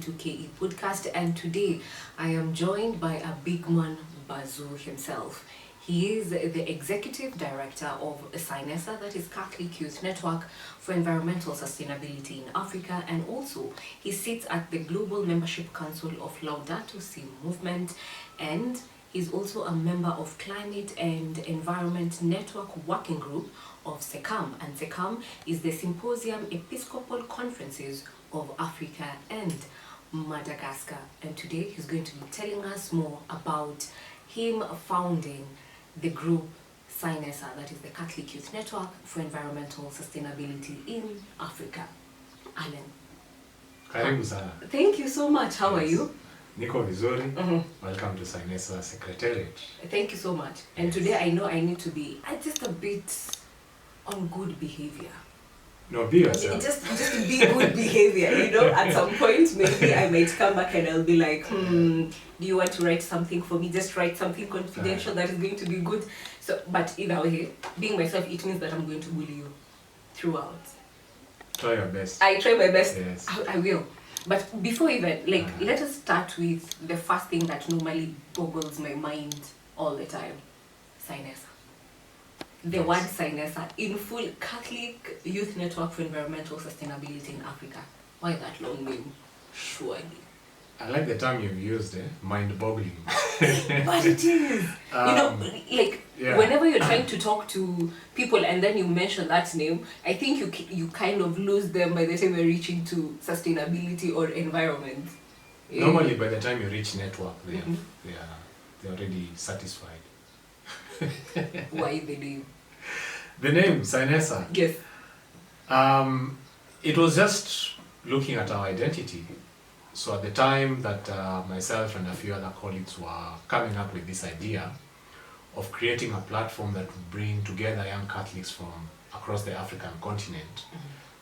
C2KE podcast, and today I am joined by a big man, Bazu himself. He is the executive director of SINESA, that is Catholic Youth Network for Environmental Sustainability in Africa, and also he sits at the Global Membership Council of Laudato Si Movement, and he's also a member of Climate and Environment Network Working Group of SECAM, and SECAM is the Symposium Episcopal Conferences of Africa and Madagascar. And today he's going to be telling us more about him founding the group SINESA, that is the Catholic Youth Network for Environmental Sustainability in Africa. Alan. Karibu sana. Thank you so much. How are you? Niko vizuri. Welcome to SINESA Secretariat. Thank you so much. And today I know I need to be just a bit on good behavior. No, be yourself. Just be good behavior, At some point, maybe I might come back and I'll be like, do you want to write something for me? Just write something confidential that is going to be good. So, but either way, being myself, it means that I'm going to bully you throughout. Try your best. I try my best. Yes. I will. But before even, let us start with the first thing that normally boggles my mind all the time. SINESA. The word SINESA, in full, Catholic Youth Network for Environmental Sustainability in Africa. Why that long name? Surely. I like the term you've used, mind-boggling. But it is. Whenever you're trying to talk to people and then you mention that name, I think you kind of lose them by the time you're reaching to sustainability or environment. Normally, by the time you reach network, they're already satisfied. Why the name? The name, SINESA. Yes. It was just looking at our identity. So at the time that myself and a few other colleagues were coming up with this idea of creating a platform that would bring together young Catholics from across the African continent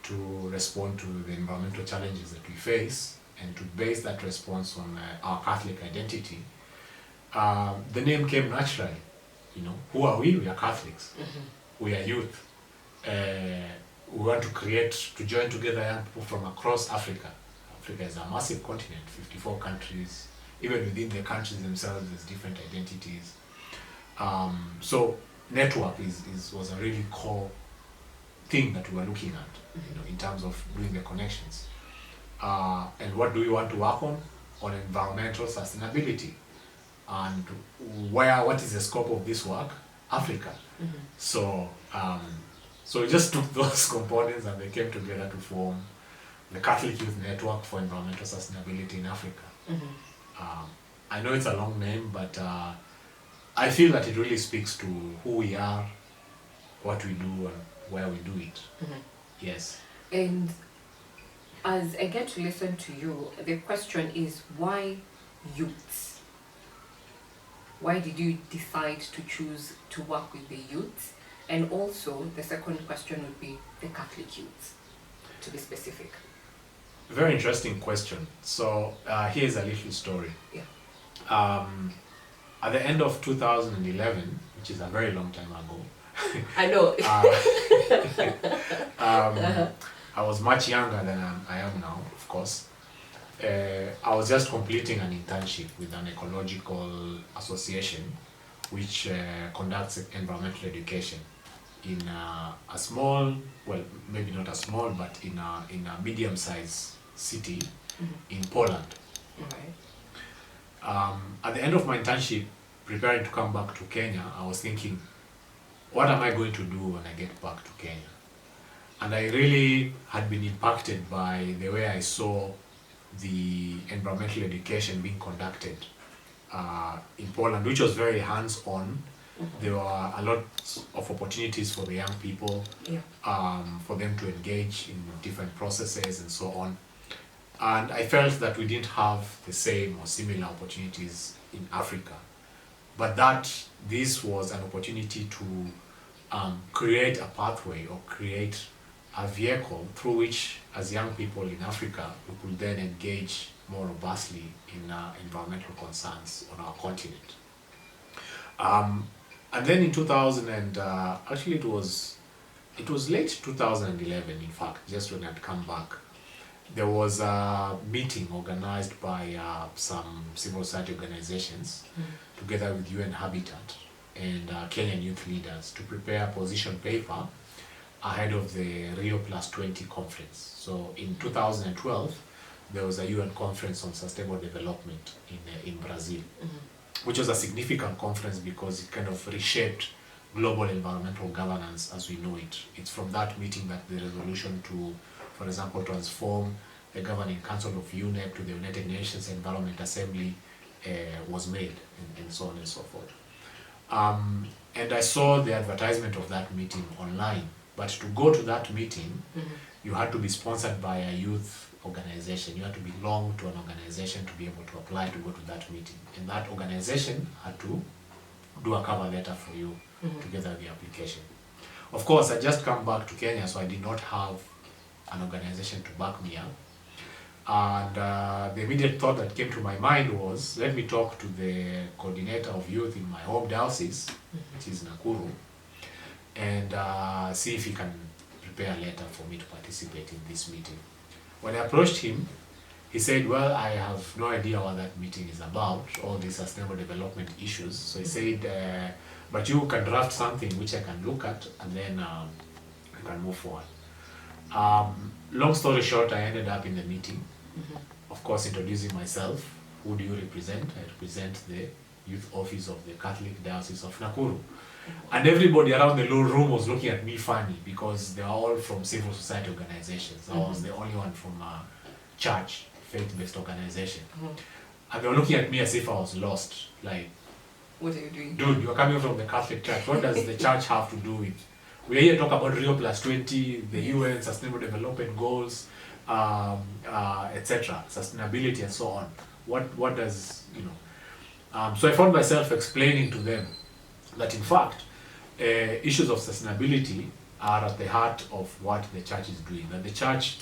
to respond to the environmental challenges that we face and to base that response on our Catholic identity, the name came naturally. Who are we? We are Catholics. We are youth. We want to join together young people from across Africa. Africa is a massive continent, 54 countries. Even within the countries themselves, there's different identities. So network was a really core thing that we were looking at, in terms of doing the connections. And what do we want to work on? On environmental sustainability. And what is the scope of this work? Africa. So we just took those components and they came together to form the Catholic Youth Network for Environmental Sustainability in Africa. I know it's a long name, but I feel that it really speaks to who we are, what we do, and where we do it. Yes. And as I get to listen to you, the question is, why youths? Why did you decide to choose to work with the youths? And also, the second question would be the Catholic youths, to be specific. Very interesting question. So here's a little story. Yeah. At the end of 2011, which is a very long time ago, I know. I was much younger than I am now, of course. I was just completing an internship with an ecological association which conducts environmental education in a small, well, maybe not a small, but in a medium-sized city in Poland. At the end of my internship, preparing to come back to Kenya, I was thinking, what am I going to do when I get back to Kenya? And I really had been impacted by the way I saw the environmental education being conducted in Poland, which was very hands-on. There were a lot of opportunities for the young people, for them to engage in different processes and so on. And I felt that we didn't have the same or similar opportunities in Africa, but that this was an opportunity to create a pathway or create a vehicle through which, as young people in Africa, we could then engage more robustly in environmental concerns on our continent. And then in 2000, it was late 2011, in fact, just when I'd come back, there was a meeting organized by some civil society organizations together with UN Habitat and Kenyan youth leaders to prepare a position paper ahead of the Rio Plus 20 conference. So in 2012, there was a UN conference on sustainable development in Brazil, which was a significant conference because it kind of reshaped global environmental governance as we know it. It's from that meeting that the resolution to, for example, transform the governing council of UNEP to the United Nations Environment Assembly was made, and so on and so forth. And I saw the advertisement of that meeting online, but to go to that meeting, you had to be sponsored by a youth organization. You had to belong to an organization to be able to apply to go to that meeting. And that organization had to do a cover letter for you together with the application. Of course, I just come back to Kenya, so I did not have an organization to back me up. And the immediate thought that came to my mind was, let me talk to the coordinator of youth in my home diocese, which is Nakuru, and see if he can prepare a letter for me to participate in this meeting. When I approached him, he said, well, I have no idea what that meeting is about, all these sustainable development issues. So he said, but you can draft something which I can look at, and then we can move forward. Long story short, I ended up in the meeting, of course, introducing myself. Who do you represent? I represent the youth office of the Catholic Diocese of Nakuru. And everybody around the little room was looking at me funny because they are all from civil society organizations. I was the only one from a church, faith-based organization. And they were looking at me as if I was lost. Like, what are you doing? Dude, you're coming from the Catholic Church. What does the church have to do with? We're here to talk about Rio Plus 20, the UN Sustainable Development Goals, etc., sustainability and so on. What does, you know? So I found myself explaining to them that in fact, issues of sustainability are at the heart of what the church is doing. That the church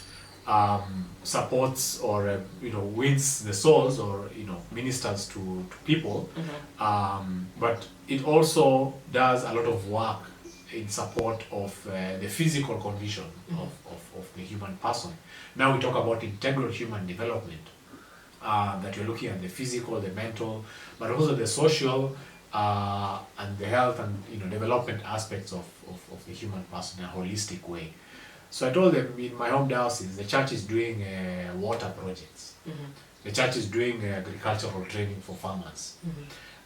supports or wins the souls or ministers to people, but it also does a lot of work in support of the physical condition of the human person. Now we talk about integral human development, that you're looking at the physical, the mental, but also the social and the health and development aspects of the human person in a holistic way. So I told them in my home diocese, the church is doing water projects. The church is doing agricultural training for farmers.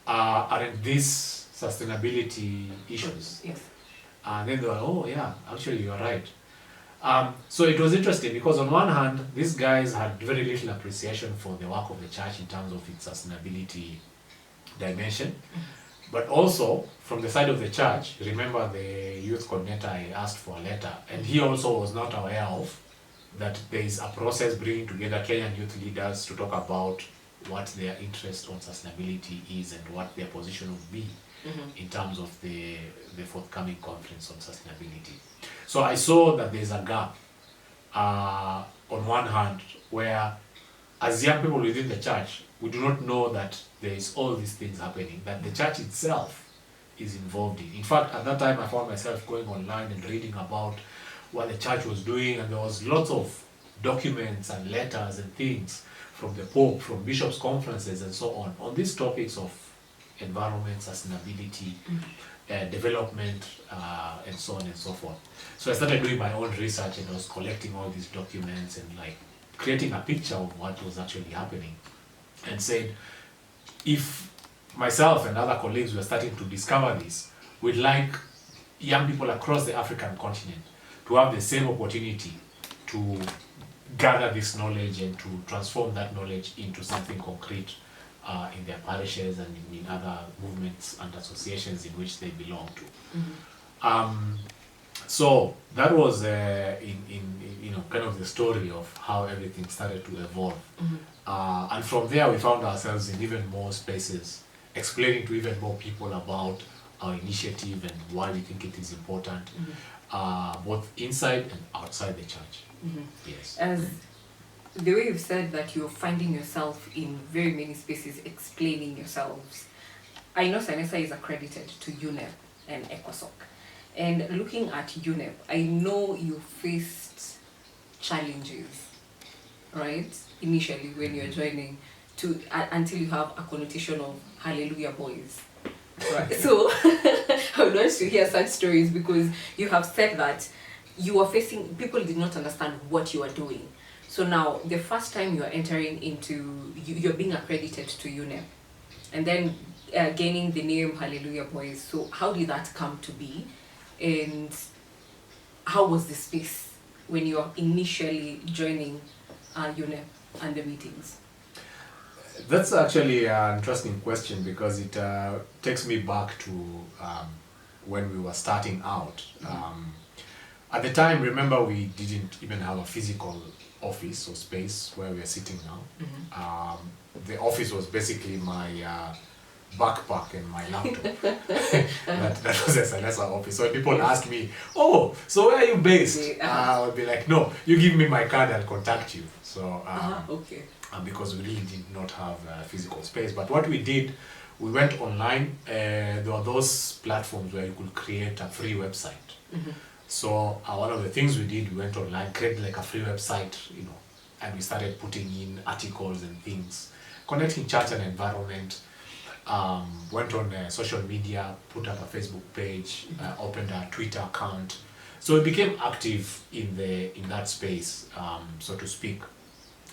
Aren't these sustainability issues? Yes. And then they were, oh yeah, actually you're right. So it was interesting because on one hand, these guys had very little appreciation for the work of the church in terms of its sustainability dimension. But also, from the side of the church, remember the youth coordinator, I asked for a letter, and he also was not aware of that there is a process bringing together Kenyan youth leaders to talk about what their interest on sustainability is and what their position would be in terms of the forthcoming conference on sustainability. So I saw that there's a gap on one hand where as young people within the church, we do not know that there is all these things happening, that the church itself is involved in. In fact, at that time I found myself going online and reading about what the church was doing, and there was lots of documents and letters and things from the Pope, from bishops' conferences and so on these topics of environment, sustainability, development, and so on and so forth. So I started doing my own research and I was collecting all these documents and like creating a picture of what was actually happening, and said, if myself and other colleagues were starting to discover this, we'd like young people across the African continent to have the same opportunity to gather this knowledge and to transform that knowledge into something concrete in their parishes and in other movements and associations in which they belong to. So that was kind of the story of how everything started to evolve. And from there we found ourselves in even more spaces, explaining to even more people about our initiative and why we think it is important, both inside and outside the church. Yes. As the way you've said that you're finding yourself in very many spaces explaining yourselves, I know SANESA is accredited to UNEP and ECOSOC. And looking at UNEP, I know you faced challenges right? Initially, when you're joining, to until you have a connotation of hallelujah boys, right? So I would want to hear such stories, because you have said that you were facing, people did not understand what you are doing. So now the first time you are entering into, you're being accredited to UNEP, and then gaining the name Hallelujah Boys. So how did that come to be, and how was the space when you are initially joining UNEP and the meetings? That's actually an interesting question, because it takes me back to when we were starting out. At the time, remember, we didn't even have a physical office or space where we are sitting now. The office was basically my backpack and my laptop. that was a Sanesa office. So when people ask me, oh, so where are you based? I'll be like, no, you give me my card, I'll contact you. So Okay. because we really did not have a physical space. But what we did, we went online. There were those platforms where you could create a free website. So one of the things we did, we went online, created like a free website, and we started putting in articles and things, connecting church and environment. Went on social media, put up a Facebook page, opened a Twitter account. So we became active in that space, so to speak.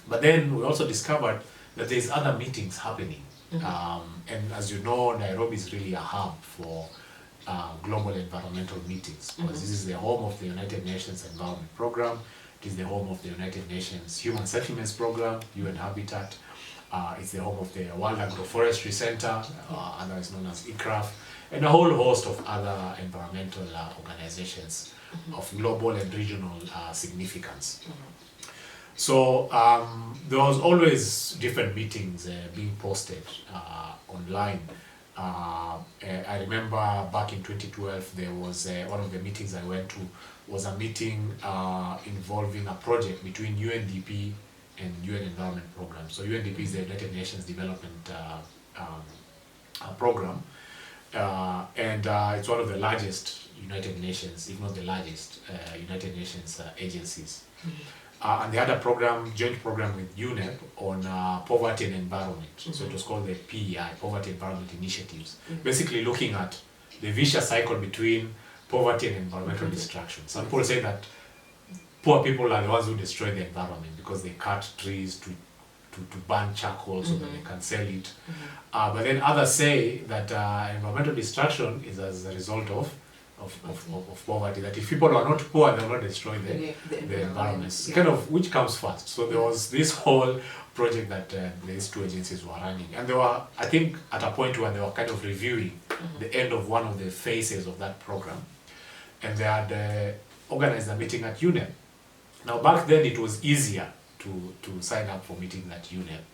But then we also discovered that there's other meetings happening. And as you know, Nairobi is really a hub for global environmental meetings, because this is the home of the United Nations Environment Program. It is the home of the United Nations Human Settlements Program, UN Habitat. It's the home of the World Agroforestry Center, otherwise known as ICRAF, and a whole host of other environmental organizations of global and regional significance. So there was always different meetings being posted online. I remember back in 2012, there was one of the meetings I went to was a meeting involving a project between UNDP and UN Environment Program. So UNDP is the United Nations Development Program, and it's one of the largest United Nations, if not the largest, United Nations agencies. And they had a joint program with UNEP on poverty and environment. So it was called the PEI, Poverty Environment Initiatives. Basically looking at the vicious cycle between poverty and environmental destruction. Some people say that poor people are the ones who destroy the environment because they cut trees to burn charcoal so that they can sell it. But then others say that environmental destruction is as a result of poverty, that if people are not poor, they will not destroy the environment. Yeah. Kind of which comes first. So there was this whole project that these two agencies were running, and they were, I think, at a point where they were kind of reviewing the end of one of the phases of that program, and they had organized a meeting at UNEP. Now back then it was easier to sign up for meetings at UNEP.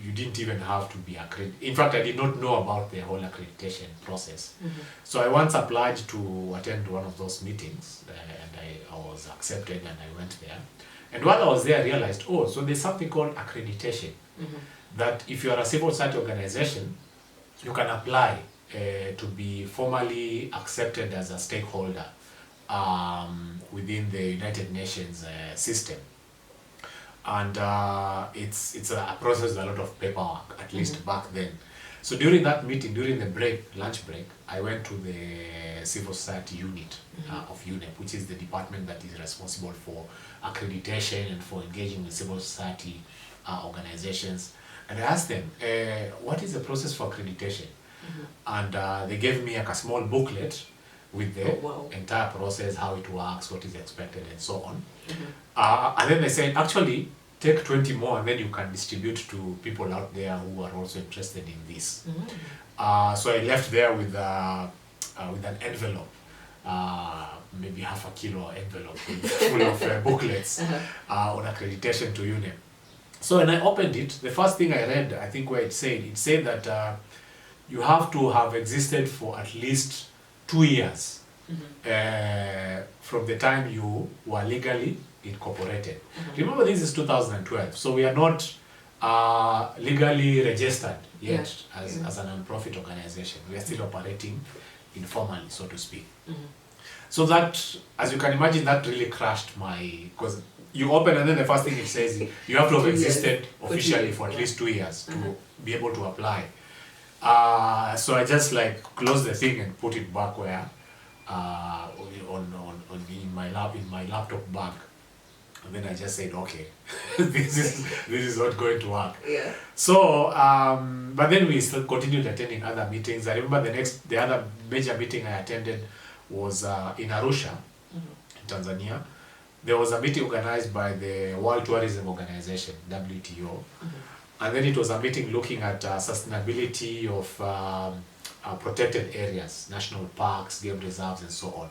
You didn't even have to be accredited. In fact, I did not know about the whole accreditation process. So I once applied to attend one of those meetings, and I was accepted, and I went there. And while I was there, I realized, so there's something called accreditation. That if you are a civil society organization, you can apply to be formally accepted as a stakeholder within the United Nations system. And it's a process with a lot of paperwork, at least back then. So during that meeting, during the lunch break, I went to the civil society unit of UNEP, which is the department that is responsible for accreditation and for engaging with civil society organizations. And I asked them, what is the process for accreditation? And they gave me like a small booklet with the entire process, how it works, what is expected, and so on. And then they said, actually, take 20 more and then you can distribute to people out there who are also interested in this. So I left there with an envelope, maybe half a kilo envelope full of booklets on accreditation to UNEP. So when I opened it, the first thing I read, I think where it said that you have to have existed for at least 2 years from the time you were legally incorporated. Remember, this is 2012, so we are not legally registered yet as a non-profit organization. We are still operating informally, so to speak. So that, as you can imagine, that really crashed my, because you open and then the first thing it says is you have to have 2 years. existed officially for at least 2 years to be able to apply. So I just like closed the thing and put it back where on in my laptop bag. And then I just said, okay, this is not going to work. Yeah. So, but then we still continued attending other meetings. I remember the other major meeting I attended was in Arusha, in Tanzania. There was a meeting organized by the World Tourism Organization, WTO. And then it was a meeting looking at sustainability of protected areas, national parks, game reserves, and so on.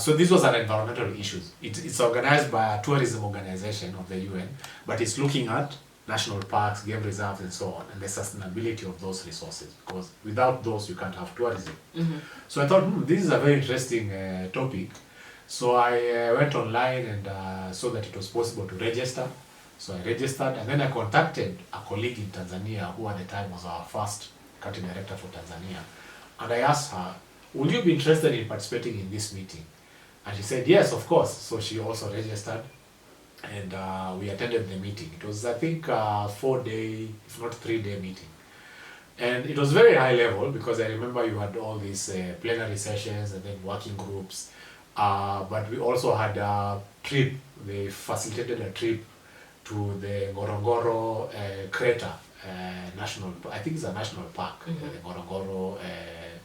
So this was an environmental issue. It's organized by a tourism organization of the UN, but it's looking at national parks, game reserves, and so on, and the sustainability of those resources, because without those you can't have tourism. So I thought, this is a very interesting topic. So I went online and saw that it was possible to register. So I registered, and then I contacted a colleague in Tanzania, who at the time was our first country director for Tanzania, and I asked her, would you be interested in participating in this meeting? And she said, yes, of course. So she also registered, and we attended the meeting. It was, I think, a 4-day, if not 3-day meeting. And it was very high level, because I remember you had all these plenary sessions and then working groups. But we also had a trip. They facilitated a trip to the Ngorongoro crater national, I think it's a national park, the Ngorongoro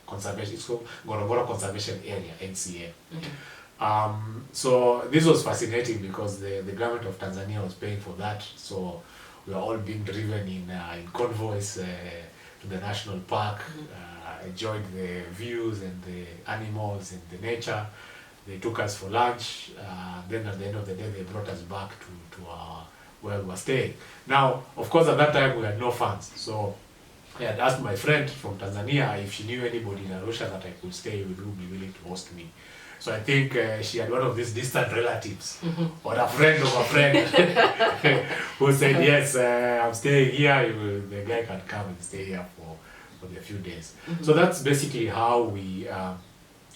conservation, it's called Ngorongoro Conservation Area, NCA. So this was fascinating because the government of Tanzania was paying for that. So we were all being driven in convoys to the national park, enjoyed the views and the animals and the nature. They took us for lunch. Then at the end of the day, they brought us back to where we were staying. Now, of course, at that time, we had no funds. So I had asked my friend from Tanzania if she knew anybody in Arusha that I could stay with, who would be willing to host me. So I think she had one of these distant relatives, or a friend of a friend, who said, yes, I'm staying here, the guy can come and stay here for a few days. So that's basically how we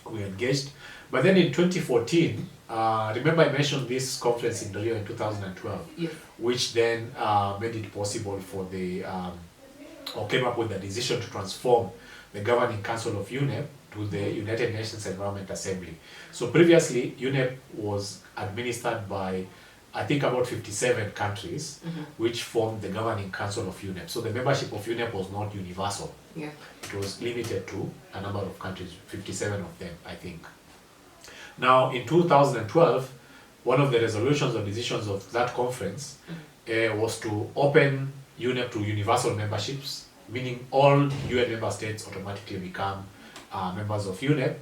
engaged. But then in 2014, remember I mentioned this conference in Rio in 2012, which then made it possible for or came up with the decision to transform the Governing Council of UNEP to the United Nations Environment Assembly. So previously, UNEP was administered by, I think, about 57 countries, which formed the Governing Council of UNEP. So the membership of UNEP was not universal. It was limited to a number of countries, 57 of them, I think. Now, in 2012, one of the resolutions or decisions of that conference was to open UNEP to universal memberships, meaning all UN member states automatically become members of UNEP,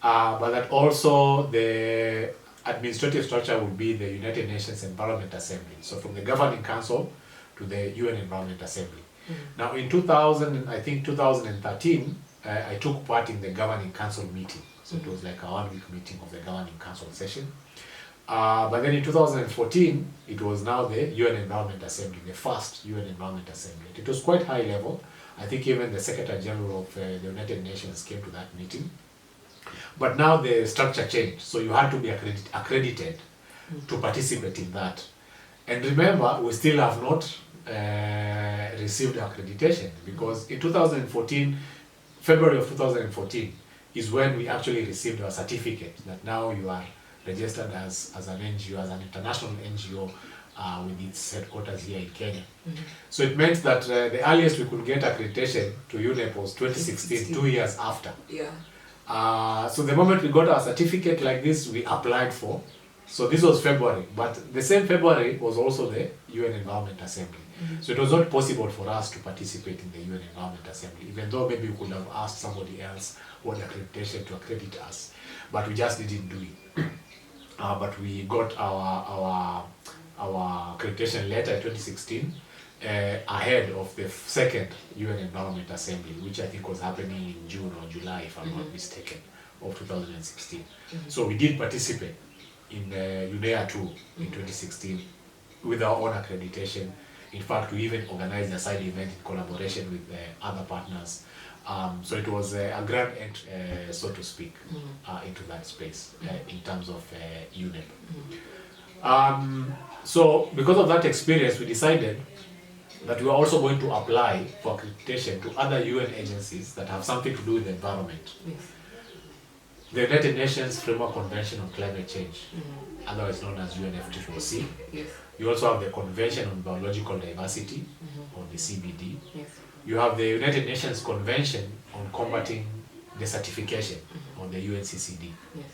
but that also the administrative structure would be the United Nations Environment Assembly. So from the Governing Council to the UN Environment Assembly. Now in 2013, I took part in the Governing Council meeting. So it was like a 1-week meeting of the Governing Council session. But then in 2014, it was now the UN Environment Assembly, the first UN Environment Assembly. It was quite high level. I think even the Secretary General of the United Nations came to that meeting. But now the structure changed, so you had to be accredited to participate in that. And remember, we still have not received accreditation, because in 2014, February of 2014, is when we actually received our certificate that now you are registered as an NGO, as an international NGO with its headquarters here in Kenya. So it meant that the earliest we could get accreditation to UNEP was 2016, 2 years after. So the moment we got our certificate like this, we applied for. So this was February, but the same February was also the UN Environment Assembly. So it was not possible for us to participate in the UN Environment Assembly, even though maybe we could have asked somebody else what accreditation to accredit us, but we just didn't do it. But we got our accreditation letter in 2016 ahead of the second UN Environment Assembly, which I think was happening in June or July, if I'm not mistaken, of 2016. So we did participate in UNEA 2 in 2016 with our own accreditation In fact, we even organized a side event in collaboration with other partners. So it was a grand entry, so to speak, into that space in terms of UNEP. So because of that experience, we decided that we are also going to apply for accreditation to other UN agencies that have something to do with the environment. Yes. The United Nations Framework Convention on Climate Change, otherwise known as UNFCCC. Yes. You also have the Convention on Biological Diversity, or the CBD. Yes. You have the United Nations Convention on Combating Desertification, or the UNCCD. Yes.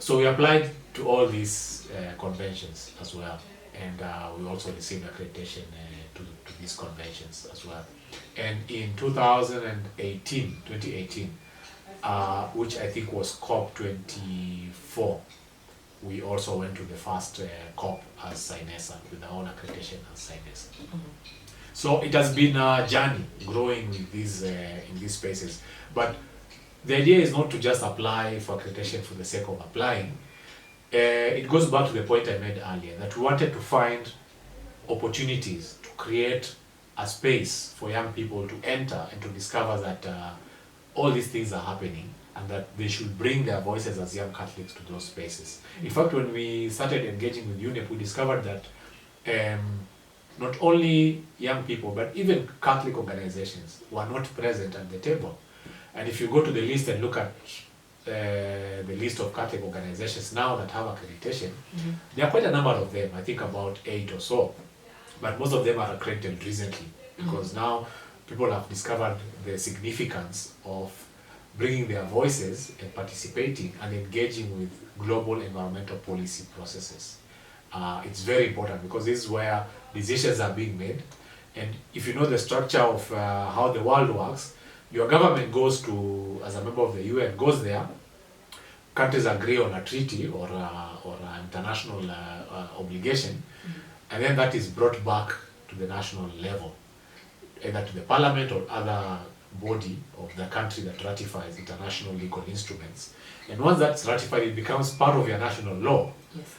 So we applied to all these conventions as well, and we also received accreditation to these conventions as well. And in 2018, which I think was COP24, we also went to the first COP as SINESA, with our own accreditation as SINESA. So it has been a journey growing with these in these spaces. But the idea is not to just apply for accreditation for the sake of applying. It goes back to the point I made earlier, that we wanted to find opportunities to create a space for young people to enter and to discover that all these things are happening, and that they should bring their voices as young Catholics to those spaces. In fact, when we started engaging with UNEP, we discovered that not only young people, but even Catholic organizations were not present at the table. And if you go to the list and look at the list of Catholic organizations now that have accreditation, there are quite a number of them, I think about 8 or so. But most of them are accredited recently, because now people have discovered the significance of bringing their voices and participating and engaging with global environmental policy processes. It's very important, because this is where decisions are being made. And if you know the structure of how the world works, your government goes to, as a member of the UN, goes there, countries agree on a treaty or an international obligation, and then that is brought back to the national level, either to the parliament or other body of the country that ratifies international legal instruments. And once that's ratified, it becomes part of your national law. Yes.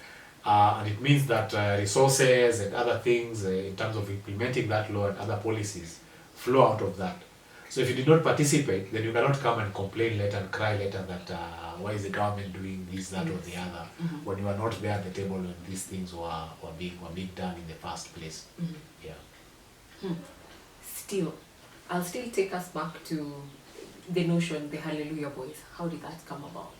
And it means that resources and other things in terms of implementing that law and other policies flow out of that. So if you did not participate, then you cannot come and complain later and cry later that why is the government doing this, that, or the other, when you are not there at the table when these things were being done in the first place. Yeah. Still, I'll still take us back to the notion, the Hallelujah Boys. How did that come about?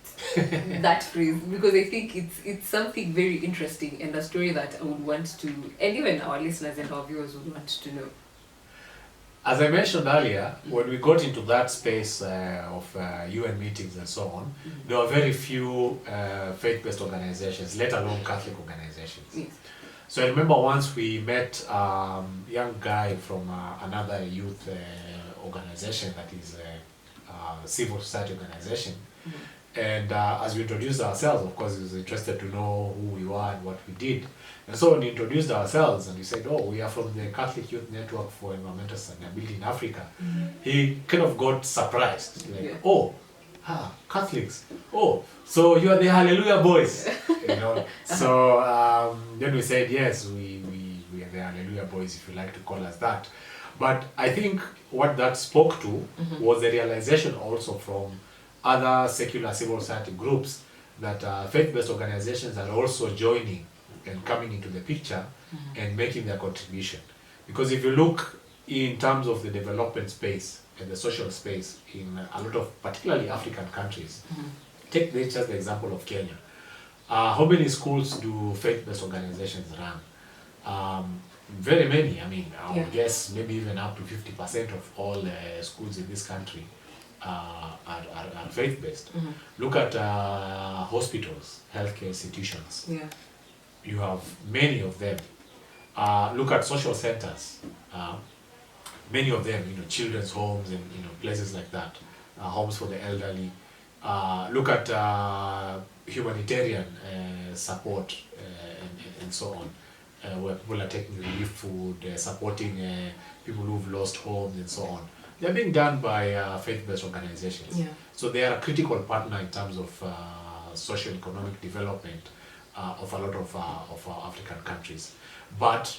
That phrase, because I think it's something very interesting, and a story that I would want to, and even our listeners and our viewers would want to know. As I mentioned earlier, when we got into that space of UN meetings and so on, there were very few faith-based organizations, let alone Catholic organizations. Yes. So I remember once we met a young guy from another youth organization that is a civil society organization. And as we introduced ourselves, of course, he was interested to know who we were and what we did. And so when we introduced ourselves and we said, oh, we are from the Catholic Youth Network for Environmental Sustainability in Africa, he kind of got surprised. Like, oh, Catholics. Oh, so you are the Hallelujah Boys. You know. So then we said, yes, we are the Hallelujah Boys, if you like to call us that. But I think what that spoke to was the realization also from other secular civil society groups that faith-based organizations are also joining and coming into the picture and making their contribution. Because if you look in terms of the development space and the social space in a lot of particularly African countries, take just the example of Kenya. How many schools do faith-based organizations run? Very many. I mean, I would guess maybe even up to 50% of all schools in this country are faith-based. Look at hospitals, healthcare institutions. Yeah. You have many of them. Look at social centers. Many of them, children's homes and places like that, homes for the elderly. Look at humanitarian support and so on. Where people are taking relief food, supporting people who've lost homes and so on. They're being done by faith-based organizations. Yeah. So they are a critical partner in terms of social economic development of a lot of our African countries. But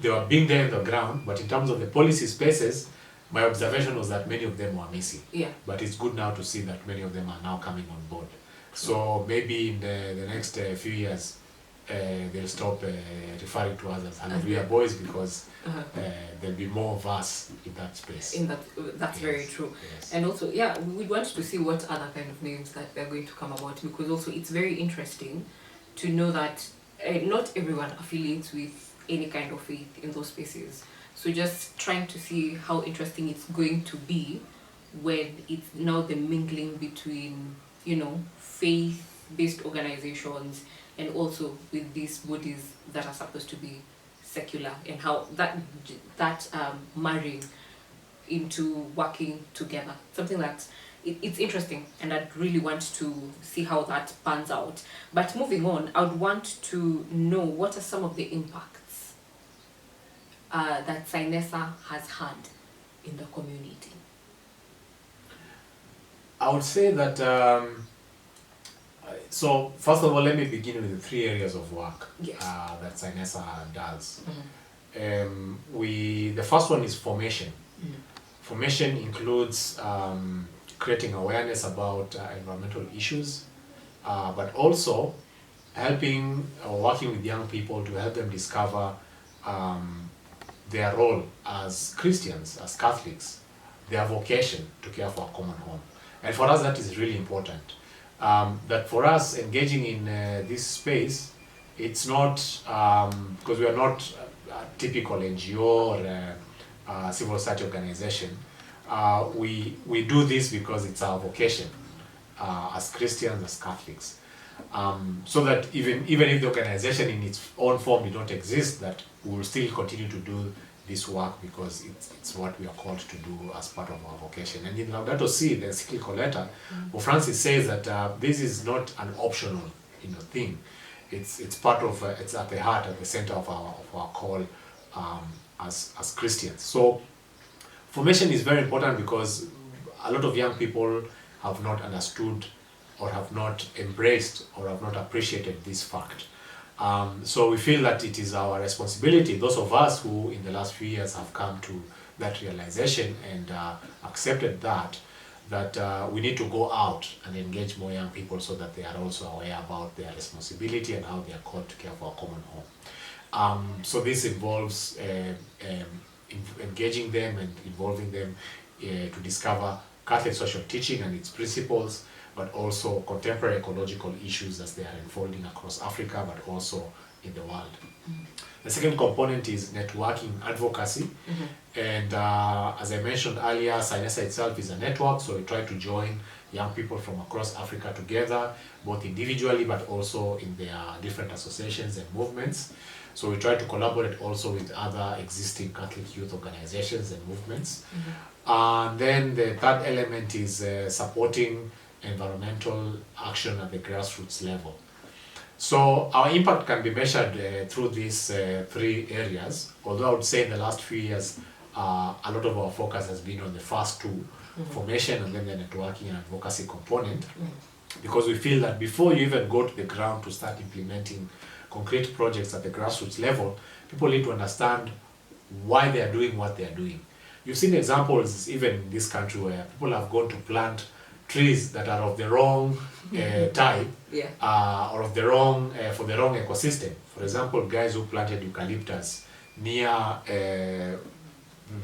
they were being there in the ground, but in terms of the policy spaces, my observation was that many of them were missing. Yeah. But it's good now to see that many of them are now coming on board. So maybe in the next few years, they'll stop referring to us as Hallelujah Boys, because there'll be more of us in that space. That's very true. Yes. And also, yeah, we want to see what other kind of names that they're going to come about, because also it's very interesting to know that not everyone affiliates with any kind of faith in those spaces. So just trying to see how interesting it's going to be when it's now the mingling between, faith-based organizations and also with these bodies that are supposed to be secular, and how that marrying into working together. Something that it's interesting, and I'd really want to see how that pans out. But moving on, I would want to know what are some of the impacts that Sinesa has had in the community. I would say that, so first of all, let me begin with the 3 areas of work Yes. that Sinesa does. Mm-hmm. The first one is formation. Mm-hmm. Formation includes creating awareness about environmental issues, but also helping or working with young people to help them discover their role as Christians, as Catholics, their vocation to care for a common home. And for us, that is really important. That for us, engaging in this space, it's not, because we are not a typical NGO or civil society organization. We do this because it's our vocation as Christians, as Catholics. So that even if the organization in its own form did not exist, that we will still continue to do this work because it's what we are called to do as part of our vocation. And in Laudato Si, the encyclical letter, Pope Francis says that this is not an optional thing. It's part of it's at the heart, at the center of our call as Christians. So formation is very important because a lot of young people have not understood or have not embraced or have not appreciated this fact. So we feel that it is our responsibility, those of us who in the last few years have come to that realization and accepted that we need to go out and engage more young people so that they are also aware about their responsibility and how they are called to care for a common home. So this involves engaging them and involving them to discover Catholic social teaching and its principles, but also contemporary ecological issues as they are unfolding across Africa, but also in the world. Mm-hmm. The second component is networking advocacy. Mm-hmm. And as I mentioned earlier, Sinesa itself is a network, so we try to join young people from across Africa together, both individually, but also in their different associations and movements. So we try to collaborate also with other existing Catholic youth organizations and movements. Mm-hmm. And then the third element is supporting environmental action at the grassroots level. So our impact can be measured through these 3 areas, although I would say in the last few years a lot of our focus has been on the first 2, mm-hmm. formation and then the networking and advocacy component, mm-hmm. because we feel that before you even go to the ground to start implementing concrete projects at the grassroots level, people need to understand why they are doing what they are doing. You've seen examples even in this country where people have gone to plant trees that are of the wrong type, yeah. Or of the wrong for the wrong ecosystem. For example, guys who planted eucalyptus near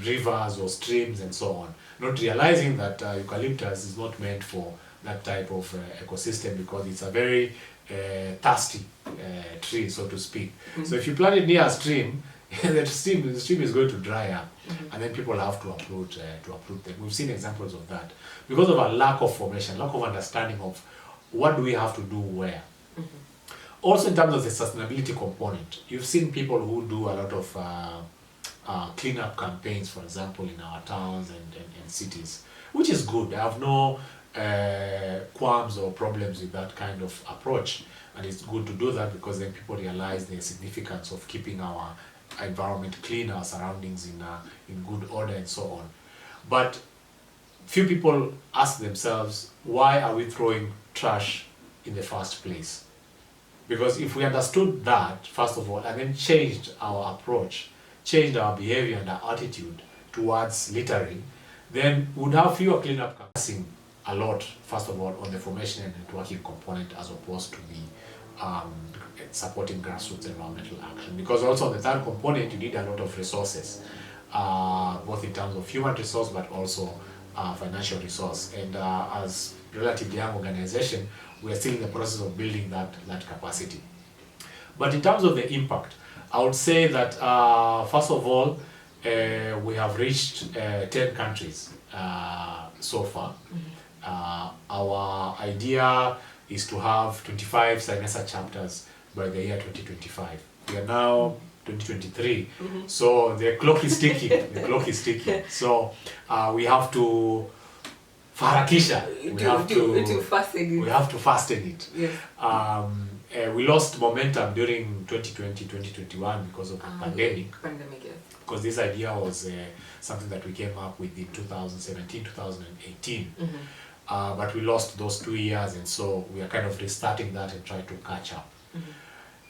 rivers or streams and so on, not realizing that eucalyptus is not meant for that type of ecosystem because it's a very thirsty tree, so to speak. Mm-hmm. So if you plant it near a stream, the stream is going to dry up, mm-hmm. and then people have to uproot them. We've seen examples of that because of a lack of formation, lack of understanding of what do we have to do where. Mm-hmm. Also in terms of the sustainability component, you've seen people who do a lot of cleanup campaigns, for example, in our towns and cities, which is good. I have no qualms or problems with that kind of approach, and it's good to do that because then people realize the significance of keeping our environment clean, our surroundings in good order and so on. But few people ask themselves, why are we throwing trash in the first place? Because if we understood that, first of all, and then changed our approach, changed our behavior and our attitude towards littering, then we would have fewer cleanup campaigns a lot, first of all, on the formation and networking component as opposed to the supporting grassroots environmental action. Because also on the third component, you need a lot of resources, both in terms of human resource but also financial resource. And as relatively young organization, we are still in the process of building that capacity. But in terms of the impact, I would say that first of all, we have reached 10 countries so far. Our idea is to have 25 SINESA chapters by the year 2025. We are now 2023, so the clock is ticking. The clock is ticking. So we have to farakisha. We have to fasten it. Yes. We lost momentum during 2020-2021 because of the pandemic. Yes. Because this idea was something that we came up with in 2017-2018. But we lost those 2 years, and so we are kind of restarting that and trying to catch up.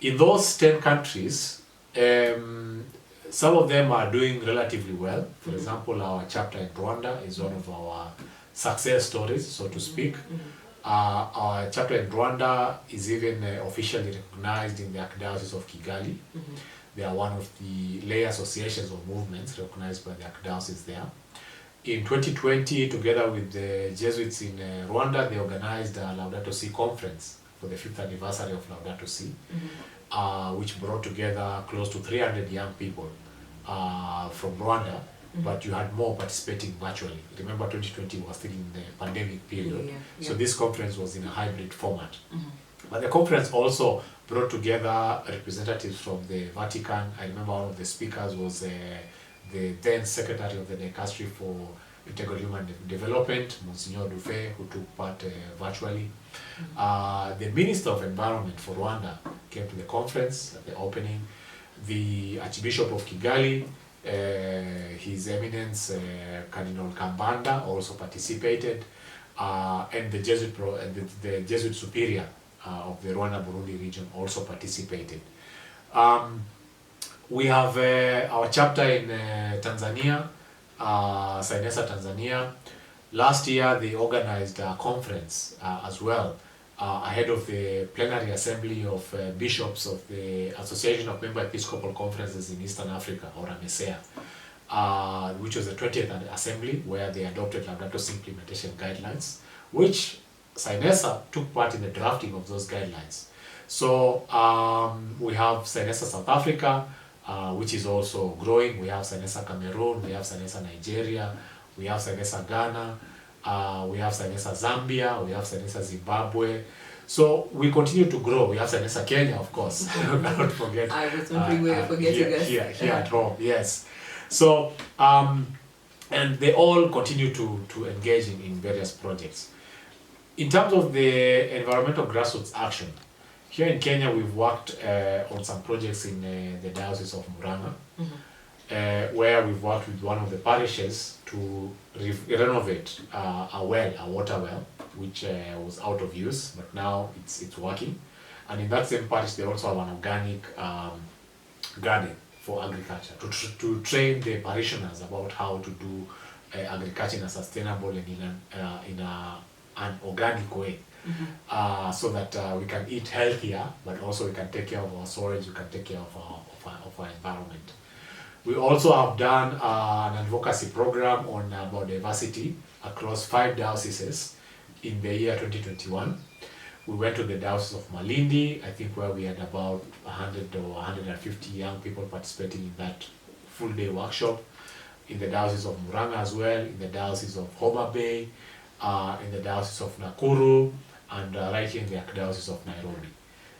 In those 10 countries, some of them are doing relatively well. For example, our chapter in Rwanda is one of our success stories, so to speak. Our chapter in Rwanda is even officially recognized in the Archdiocese of Kigali. They are one of the lay associations or movements recognized by the Archdiocese there. In 2020, together with the Jesuits in Rwanda, they organized a Laudato Si conference for the 5th anniversary of Laudato Si, which brought together close to 300 young people from Rwanda, but you had more participating virtually. Remember, 2020 was still in the pandemic period, so this conference was in a hybrid format. But the conference also brought together representatives from the Vatican. I remember one of the speakers was the then Secretary of the Dicastery for Integral Human Development, Monsignor Dufay, who took part virtually. The Minister of Environment for Rwanda came to the conference at the opening. The Archbishop of Kigali, His Eminence Cardinal Kambanda, also participated, and the Jesuit Superior of the Rwanda-Burundi region also participated. We have our chapter in Tanzania, SINESA Tanzania. Last year they organized a conference as well ahead of the plenary assembly of bishops of the Association of Member Episcopal Conferences in Eastern Africa, or AMESEA, which was the 20th assembly where they adopted Laudato Si implementation guidelines, which SINESA took part in the drafting of those guidelines. So we have SINESA South Africa, which is also growing. We have SINESA Cameroon, we have SINESA Nigeria, we have SINESA Ghana, we have SINESA Zambia, we have SINESA Zimbabwe. So we continue to grow. We have SINESA Kenya, of course. Not forget. I was wondering we were forgetting us. Here at home, yes. So, and they all continue to engage in various projects. In terms of the environmental grassroots action, here in Kenya we've worked on some projects in the Diocese of Murang'a, where we've worked with one of the parishes to renovate a water well, which was out of use, but now it's working. And in that same parish, they also have an organic garden for agriculture to train the parishioners about how to do agriculture in a sustainable and in an organic way, so that we can eat healthier, but also we can take care of our soils, we can take care of our environment. We also have done an advocacy program on biodiversity across 5 dioceses in the year 2021. We went to the Diocese of Malindi, I think, where we had about 100 or 150 young people participating in that full-day workshop. In the Diocese of Murang'a as well, in the Diocese of Homa Bay, in the Diocese of Nakuru, and right here in the Archdiocese of Nairobi.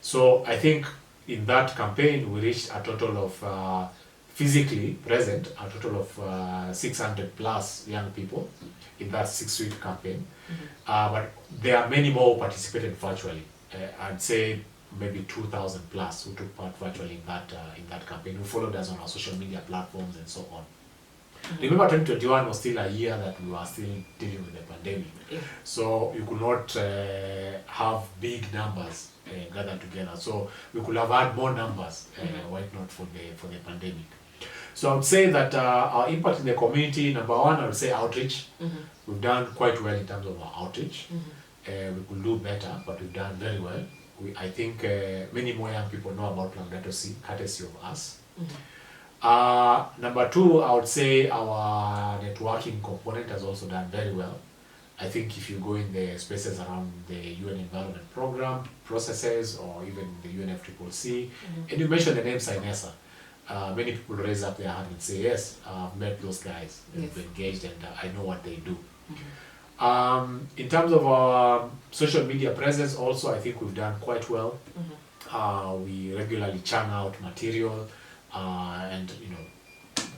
So I think in that campaign we reached a total of physically present, a total of 600 plus young people in that 6-week campaign. But there are many more who participated virtually. I'd say maybe 2,000 plus who took part virtually in that campaign, who followed us on our social media platforms and so on. Remember, 2021 was still a year that we were still dealing with the pandemic. So you could not have big numbers gathered together. So we could have had more numbers, why not, for the pandemic. So I would say that our impact in the community, number one, I would say outreach. Mm-hmm. We've done quite well in terms of our outreach. Mm-hmm. We could do better, but we've done very well. I think many more young people know about non-governmental courtesy of us. Mm-hmm. Number two, I would say our networking component has also done very well. I think if you go in the spaces around the UN Environment Program, processes, or even the UNFCCC, and you mentioned the name SINESA, many people raise up their hand and say, yes, I've met those guys, they've engaged, and I know what they do. In terms of our social media presence also, I think we've done quite well. We regularly churn out material, and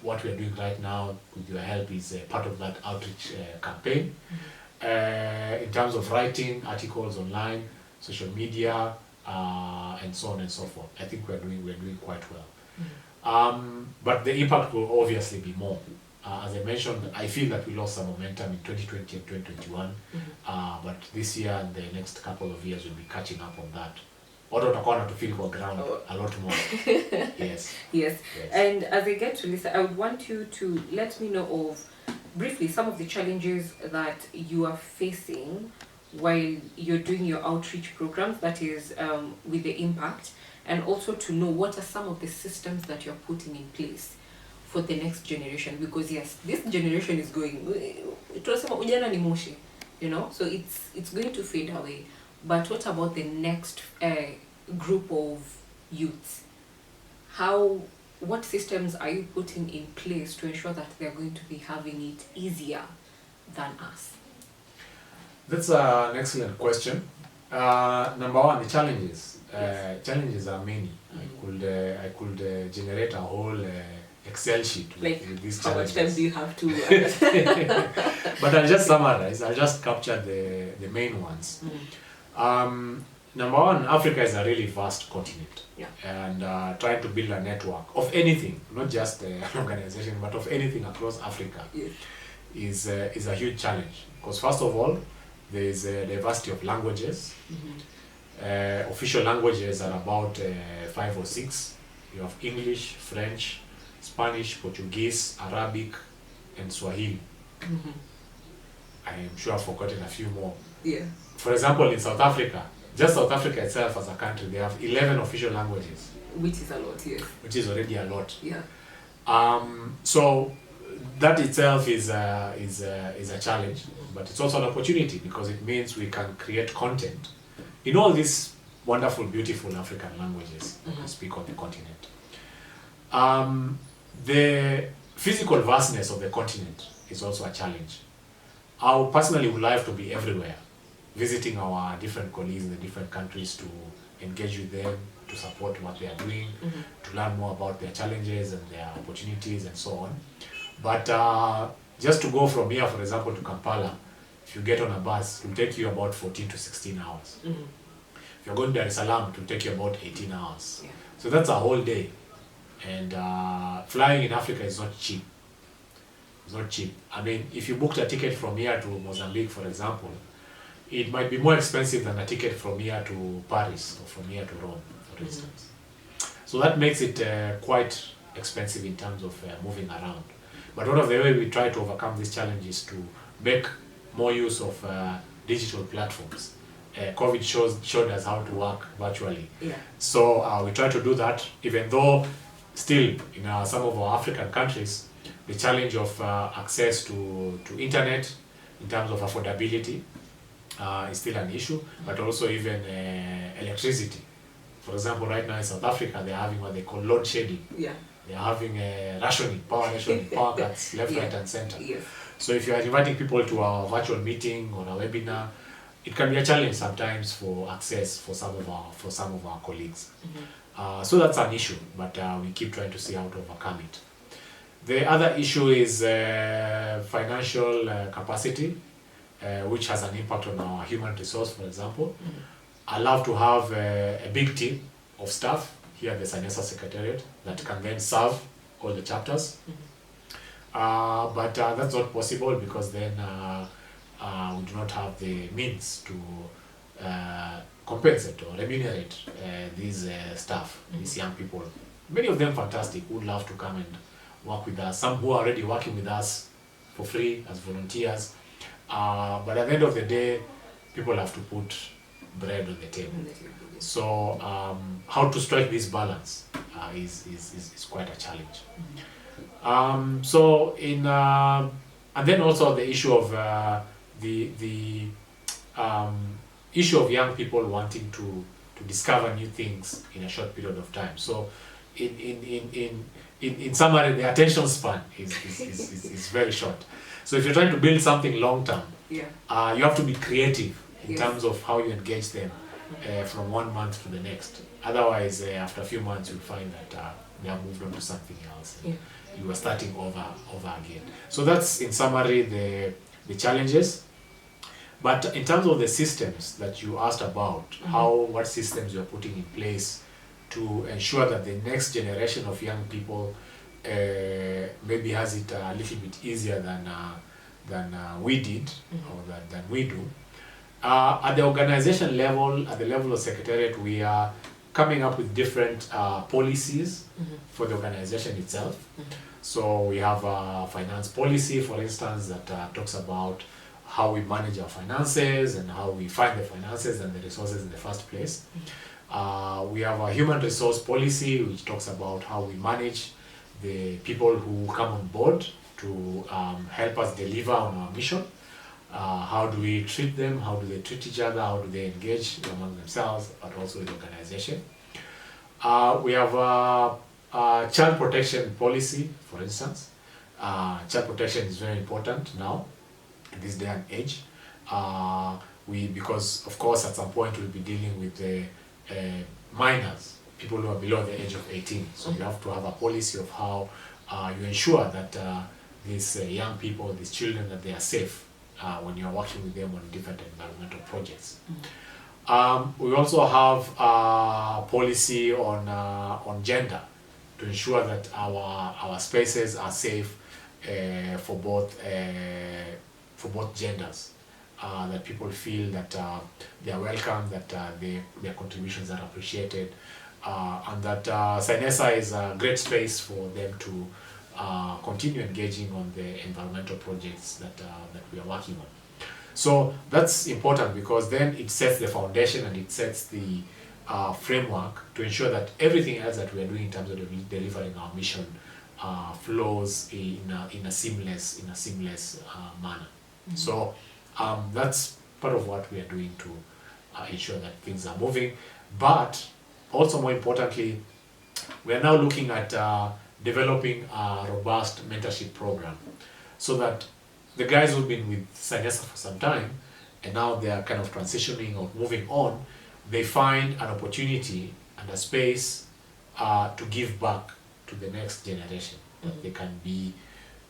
what we are doing right now with your help is part of that outreach campaign. In terms of writing articles online, social media, and so on and so forth, I think we're doing quite well. But the impact will obviously be more. As I mentioned, I feel that we lost some momentum in 2020 and 2021, but this year and the next couple of years we'll be catching up on that. Watu watakuwa wanatufeel kwa ground a lot more. Yes. And as I get to listen, I would want you to let me know of briefly some of the challenges that you are facing while you're doing your outreach programs, that is with the impact, and also to know what are some of the systems that you're putting in place for the next generation, because yes, this generation is going, tunasema ujana ni moshi, so it's going to fade away. But what about the next group of youths? What systems are you putting in place to ensure that they're going to be having it easier than us? That's an excellent question. Number one, the challenges. Challenges are many. I could generate a whole Excel sheet with these challenges. How much time do you have to? But I'll just summarize. I'll just capture the main ones. Number one, Africa is a really vast continent. And trying to build a network of anything, not just an organization, but of anything across Africa is a huge challenge. Because first of all, there is a diversity of languages. Official languages are about 5 or 6. You have English, French, Spanish, Portuguese, Arabic, and Swahili. I am sure I've forgotten a few more. For example, in South Africa, just South Africa itself as a country, they have 11 official languages. Which is a lot, yes. Which is already a lot. So that itself is a challenge, but it's also an opportunity because it means we can create content in all these wonderful, beautiful African languages we speak on the continent. The physical vastness of the continent is also a challenge. I personally would like to be everywhere, visiting our different colleagues in the different countries to engage with them, to support what they are doing, to learn more about their challenges and their opportunities and so on. But just to go from here, for example, to Kampala, if you get on a bus, it will take you about 14 to 16 hours. If you're going to Dar es Salaam, it will take you about 18 hours. So that's a whole day. And flying in Africa is not cheap. It's not cheap. I mean, if you booked a ticket from here to Mozambique, for example, it might be more expensive than a ticket from here to Paris or from here to Rome, for instance. So that makes it quite expensive in terms of moving around. But one of the ways we try to overcome this challenge is to make more use of digital platforms. COVID showed us how to work virtually. So we try to do that, even though still in some of our African countries, the challenge of access to internet in terms of affordability is still an issue, but also even electricity. For example, right now in South Africa, they're having what they call load shedding. They're having power rationing, power cuts left, right, and center. So if you are inviting people to a virtual meeting or a webinar, it can be a challenge sometimes for access for some of our colleagues. So that's an issue, but we keep trying to see how to overcome it. The other issue is financial capacity, which has an impact on our human resource, for example. I love to have a big team of staff here at the SINESA Secretariat that can then serve all the chapters. But that's not possible because then we do not have the means to compensate or remunerate these staff, these young people. Many of them fantastic, would love to come and work with us, some who are already working with us for free as volunteers. But at the end of the day, people have to put bread on the table. So how to strike this balance is quite a challenge. So and then also the issue of the issue of young people wanting to discover new things in a short period of time. So in summary, the attention span is very short. So if you're trying to build something long term, you have to be creative in terms of how you engage them from 1 month to the next. Otherwise, after a few months, you'll find that they have moved on to something else. You are starting over again. So that's in summary the challenges. But in terms of the systems that you asked about, what systems you are putting in place to ensure that the next generation of young people maybe has it a little bit easier than we did, or than we do. At the organization level, at the level of secretariat, we are coming up with different policies for the organization itself. So we have a finance policy, for instance, that talks about how we manage our finances and how we find the finances and the resources in the first place. We have a human resource policy, which talks about how we manage the people who come on board to help us deliver on our mission. How do we treat them? How do they treat each other? How do they engage among themselves, but also with the organization? We have a child protection policy, for instance. Child protection is very important now, in this day and age. Because of course at some point we'll be dealing with the minors, people who are below the age of 18. So you have to have a policy of how you ensure that these young people, these children, that they are safe when you're working with them on different environmental projects. We also have a policy on gender, to ensure that our spaces are safe for both genders, that people feel that they are welcome, that their contributions are appreciated, and that SINESA is a great space for them to continue engaging on the environmental projects that we are working on. So that's important, because then it sets the foundation and it sets the framework to ensure that everything else that we are doing in terms of delivering our mission flows in a seamless manner. So that's part of what we are doing to ensure that things are moving. But also, more importantly, we are now looking at developing a robust mentorship program, so that the guys who've been with SINESA for some time and now they are kind of transitioning or moving on, they find an opportunity and a space to give back to the next generation. That they can be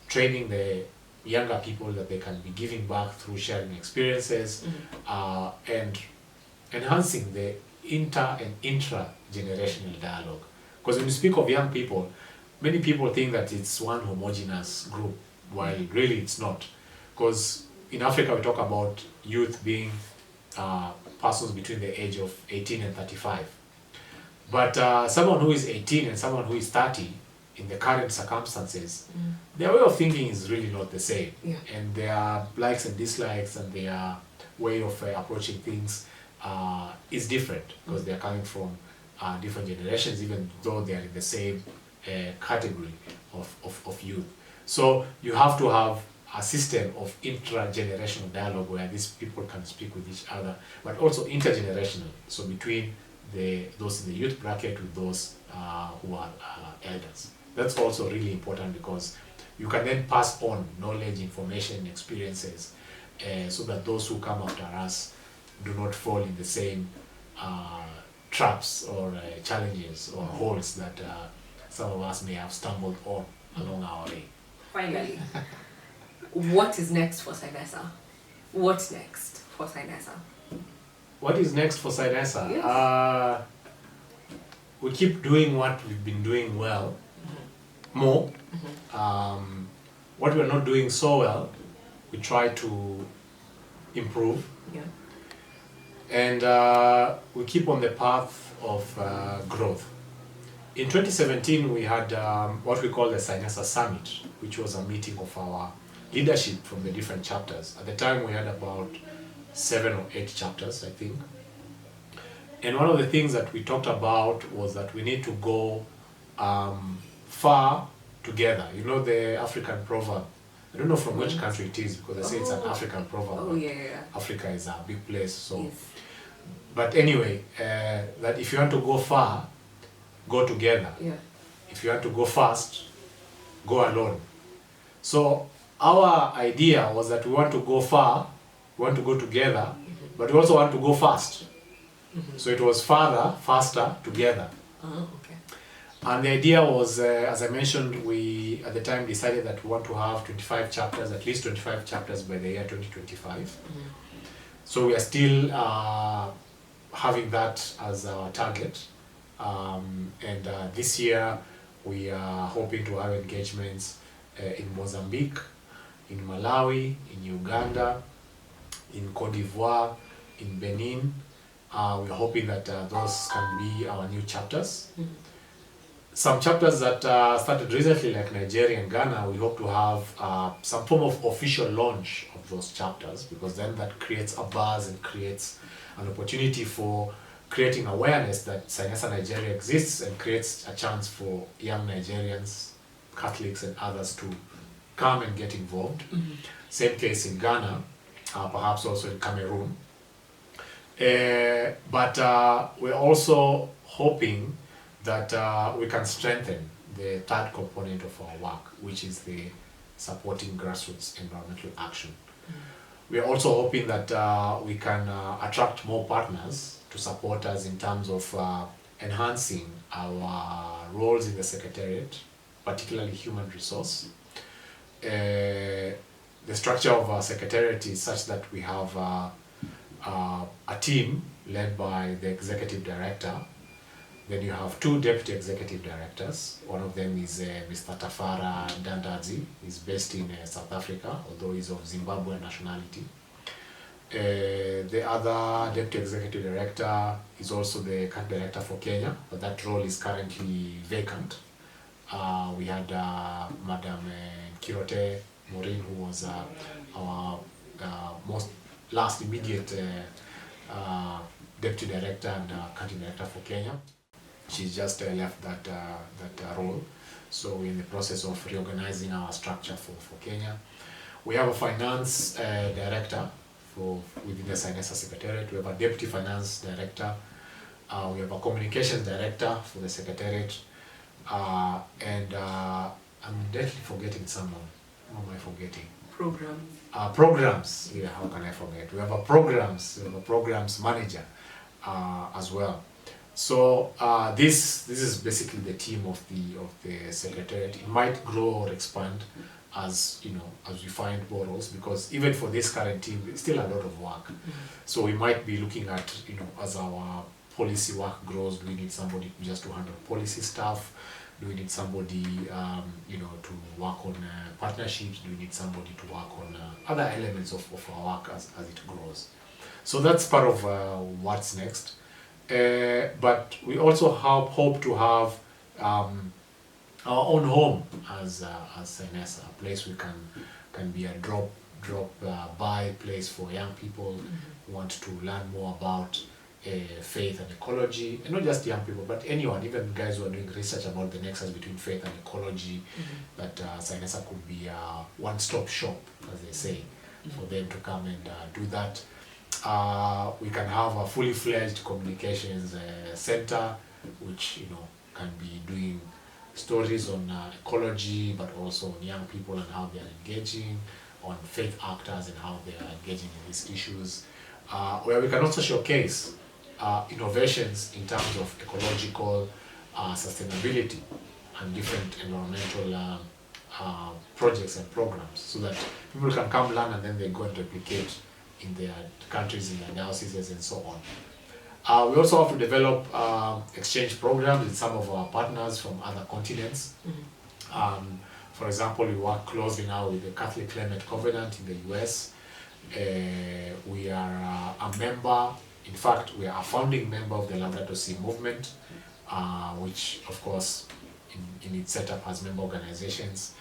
training the younger people, that they can be giving back through sharing experiences, and enhancing the inter and intra-generational dialogue. Because when you speak of young people, many people think that it's one homogeneous group, while really it's not. Because in Africa we talk about youth being persons between the age of 18 and 35. But someone who is 18 and someone who is 30, in the current circumstances, their way of thinking is really not the same. And their likes and dislikes and their way of approaching things is different, because they are coming from different generations, even though they are in the same category of youth. So you have to have a system of intra-generational dialogue where these people can speak with each other, but also intergenerational, so between those in the youth bracket with those who are elders. That's also really important, because you can then pass on knowledge, information, experiences, so that those who come after us do not fall in the same traps or challenges or holes that some of us may have stumbled on along our way. Finally, what is next for SINESA? What's next for SINESA? What is next for SINESA? Yes. We keep doing what we've been doing well, more. What we're not doing so well, we try to improve. And we keep on the path of growth In 2017, we had what we call the Sinessa Summit, which was a meeting of our leadership from the different chapters. At the time, we had about 7 or 8 chapters, I think. And one of the things that we talked about was that we need to go far together. You know the African proverb. I don't know from which country it is, because they say it's an African proverb. Oh, yeah. Africa is a big place, so. Yes. But anyway, that if you want to go far, go together. Yeah. If you want to go fast, go alone. So our idea was that we want to go far, we want to go together, but we also want to go fast. So it was farther, faster, together. Oh, okay. And the idea was, as I mentioned, we at the time decided that we want to have 25 chapters, at least 25 chapters by the year 2025. So we are still having that as our target. And this year we are hoping to have engagements in Mozambique, in Malawi, in Uganda, in Cote d'Ivoire, in Benin. We're hoping that those can be our new chapters. Some chapters that started recently, like Nigeria and Ghana, we hope to have some form of official launch of those chapters, because then that creates a buzz and creates an opportunity for creating awareness that Sinessa Nigeria exists, and creates a chance for young Nigerians, Catholics and others to come and get involved. Same case in Ghana, perhaps also in Cameroon. But we're also hoping that we can strengthen the third component of our work, which is the supporting grassroots environmental action. We are also hoping that we can attract more partners to support us in terms of enhancing our roles in the Secretariat, particularly human resource. The structure of our Secretariat is such that we have a team led by the Executive Director. Then you have 2 Deputy Executive Directors. One of them is Mr. Tafara Dandazi. He's based in South Africa, although he's of Zimbabwean nationality. The other Deputy Executive Director is also the Country Director for Kenya, but that role is currently vacant. We had Madam Kirote Maureen, who was our most last immediate Deputy Director and Country Director for Kenya. She's just left that role, so we're in the process of reorganizing our structure for Kenya. We have a Finance Director within the Sinessa Secretariat. We have a Deputy Finance Director. We have a Communications Director for the Secretariat. And I'm definitely forgetting someone. Who am I forgetting? Programs. Programs. Yeah, how can I forget? We have a programs manager as well. So this is basically the team of the Secretariat. It might grow or expand as as we find more roles, because even for this current team, it's still a lot of work. So we might be looking at as our policy work grows, do we need somebody just to handle policy stuff? Do we need somebody to work on partnerships? Do we need somebody to work on other elements of our work as it grows? So that's part of what's next. But we also hope to have our own home as Sinessa, a place we can be a drop by place for young people who want to learn more about faith and ecology, and not just young people, but anyone, even guys who are doing research about the nexus between faith and ecology. That Sinessa could be a one-stop shop, as they say, for them to come and do that. We can have a fully fledged communications center, which can be doing stories on ecology, but also on young people and how they are engaging, on faith actors and how they are engaging in these issues, where we can also showcase innovations in terms of ecological sustainability and different environmental projects and programs, so that people can come learn and then they go and replicate in their countries, in their dioceses, and so on. We also have to develop exchange programs with some of our partners from other continents. For example, we work closely now with the Catholic Climate Covenant in the US. We are a member, in fact, we are a founding member of the Laudato Si movement, which of course in its setup has member organizations.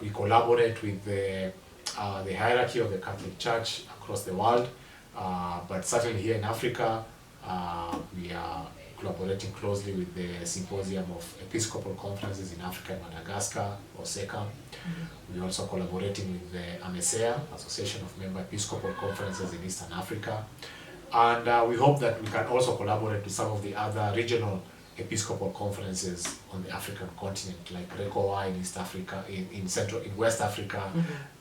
We collaborate with the hierarchy of the Catholic Church across the world, but certainly here in Africa, we are collaborating closely with the Symposium of Episcopal Conferences in Africa and Madagascar, or SECAM. We're also collaborating with the AMESEA, Association of Member Episcopal Conferences in Eastern Africa. And we hope that we can also collaborate with some of the other regional Episcopal conferences on the African continent, like RECOA in East Africa, in West Africa,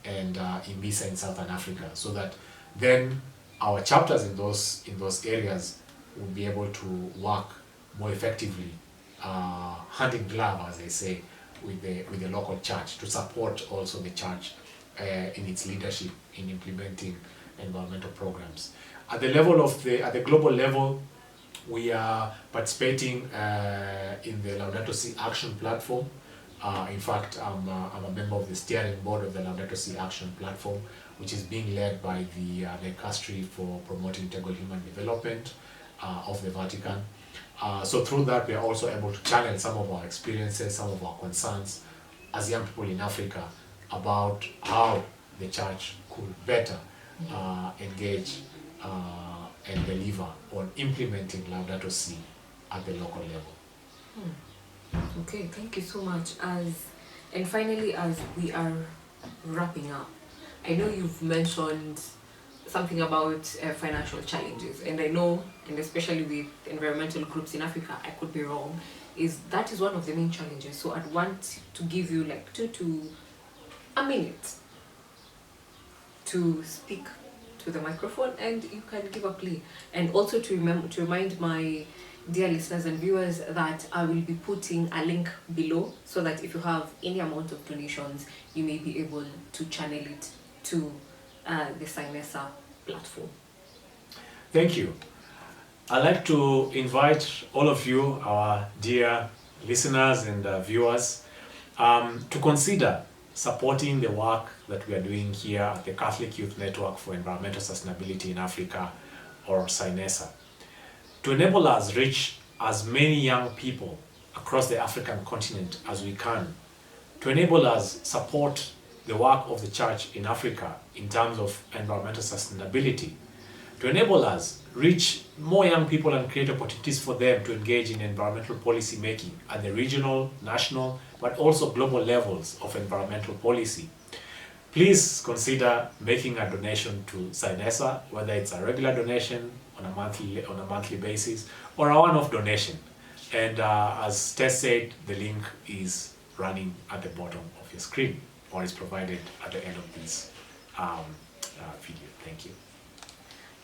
and IMBISA in Southern Africa, so that then our chapters in those areas will be able to work more effectively, hand in glove, as they say, with the local church, to support also the church in its leadership in implementing environmental programs. At the level of at the global level, we are participating in the Laudato Si Action Platform. In fact, I'm a member of the steering board of the Laudato Si Action Platform, which is being led by the Dicastery for Promoting Integral Human Development of the Vatican. So through that, we are also able to channel some of our experiences, some of our concerns as young people in Africa about how the church could better engage and deliver on implementing Laudato Si at the local level. Okay, thank you so much. And finally, as we are wrapping up, I know you've mentioned something about financial challenges, and I know, and especially with environmental groups in Africa, I could be wrong, that is one of the main challenges. So I'd want to give you like 2 to a minute to speak to the microphone, and you can give a plea. And also to remind my dear listeners and viewers that I will be putting a link below, so that if you have any amount of donations, you may be able to channel it to the SINESA platform. Thank you. I'd like to invite all of you, our dear listeners and viewers, to consider supporting the work that we are doing here at the Catholic Youth Network for Environmental Sustainability in Africa, or SINESA, to enable us reach as many young people across the African continent as we can, to enable us support the work of the church in Africa in terms of environmental sustainability, to enable us reach more young people and create opportunities for them to engage in environmental policy making at the regional, national, but also global levels of environmental policy. Please consider making a donation to SINESA, whether it's a regular donation on a monthly basis, or a one-off donation. And as Tess said, the link is running at the bottom of your screen, or is provided at the end of this video. Thank you.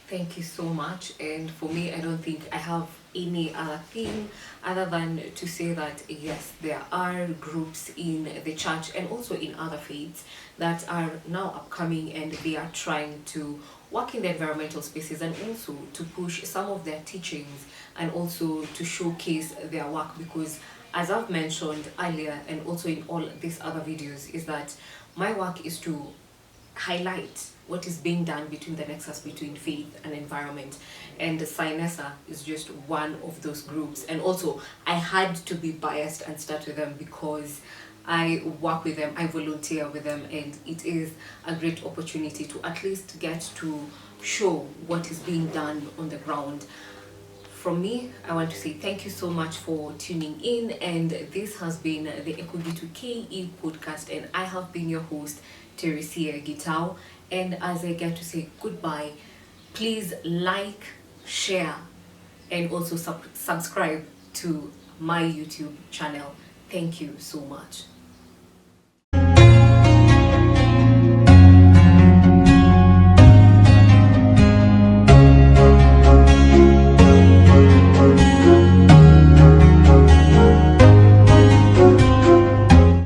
Thank you so much. And for me, I don't think I have any other thing other than to say that yes, there are groups in the church and also in other faiths that are now upcoming, and they are trying to work in the environmental spaces and also to push some of their teachings and also to showcase their work, because as I've mentioned earlier and also in all these other videos, is that my work is to highlight what is being done between the nexus between faith and environment, and SINESA is just one of those groups. And also I had to be biased and start with them because I work with them, I volunteer with them, and it is a great opportunity to at least get to show what is being done on the ground. From me, I want to say thank you so much for tuning in, and this has been the Ekogitu KE podcast, and I have been your host, Teresia Gitao. And as I get to say goodbye, please like, share, and also subscribe to my YouTube channel. Thank you so much.